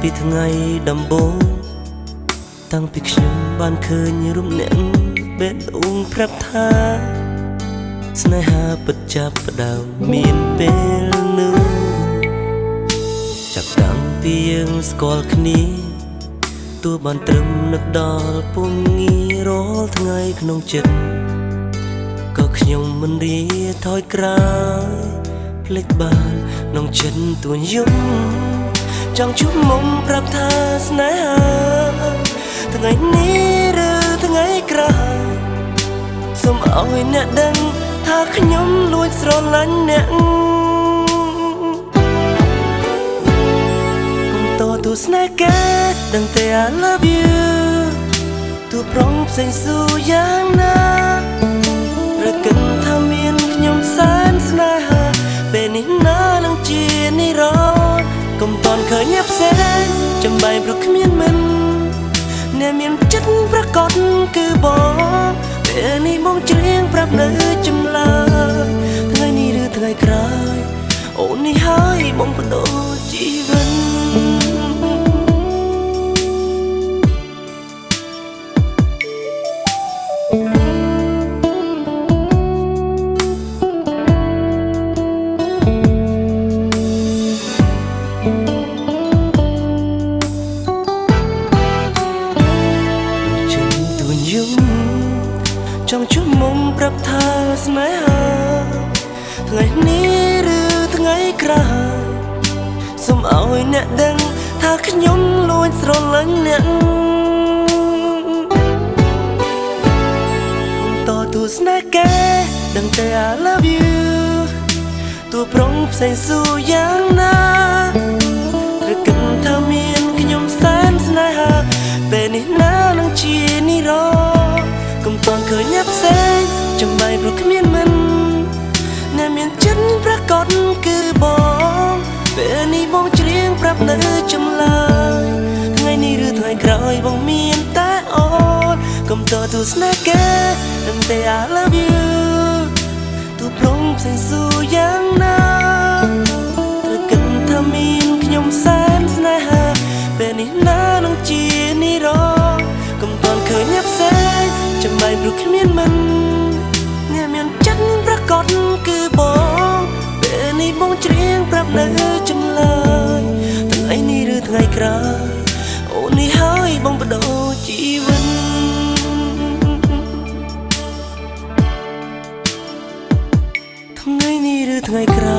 ពីថ្ងៃដំបូងតាំងពីខ្ញុំបានឃើញរូបអ្នកបេះដូងប្រាប់ថាស្នេហាពិតចាប់ផ្ដើមមានពេលនោះចាប់តាំងពីយើងស្គាល់គ្នាទោះបានត្រឹមនឹកដល់ពុំងាយរាល់ថ្ងៃក្នុងចិត្តក៏ខ្ញុំមិនរីថយក្រោយភ្លេចបានក្នុងចិត្តទួញយំចង់ជួបមុំប្រាប់ថាស្នេហាថ្ងៃនេះឬថ្ងៃក្រោយសូមឲ្យអ្នកដឹងថាខ្ញុំលួចស្រឡាញ់អ្នកកុំតទស្សនាការដឹងតែ I love you ទោះប្រងផ្សេងស៊ូយ៉ាងណារកឹងថាមានខ្ញុំសែនស្នេហាពេលនេះណានឹងជានិរន្តរ៍កុំតន់ឃើញផ្សេងចំបែងព្រោះគ្មានមិនអ្នកមានចិត្តប្រកបគឺបងពេលនេះបងច្រៀងប្រាប់នៅចម្លើយថ្ងៃនេះឬថ្ងៃក្រោយអូននេះហើយបងបដូរជីវិតចង់ជួបមុំប្រាប់ថាស្នេហាថ្ងៃនេះឬថ្ងៃក្រោយសូមឲ្យអ្នកដឹងថាខ្ញុំលួចស្រឡាញ់អ្នកតទស្សនាការដឹងតែ I love you ទោះប្រងផ្សេងស៊ូយ៉ាងណាឬគិតថាមានខ្ញុំសែនស្នេហាពេលនេះណានឹងជានិរន្តរ៍កុំតន់ឃើញផ្សេងចំបែងព្រោះគ្មានមិនអ្នកមានចិត្តប្រកបគឺបងពេលនេះបងច្រៀងប្រាប់នៅចម្លើយថ្ងៃនេះឬថ្ងៃក្រោយបងមានតែអូនកុំតទស្សនាការដឹងតែ I love you ទោះប្រងផ្សេងស៊ូយ៉ាងណាត្រូវគិតថាមានខ្ញុំសែនស្នេហាពេលនេះណានឹងជានិរន្តរ៍កុំតន់ឃើញផ្សេងចំបែងព្រោះគ្មានមិនអ្នកមានចិត្តប្រកបគឺបងពេលនេះបងច្រៀងប្រាប់នៅចម្លើយថ្ងៃនេះឬថ្ងៃក្រោយអូននេះហើយបងបដូរជីវិតថ្ងៃនេះឬថ្ងៃក្រោយ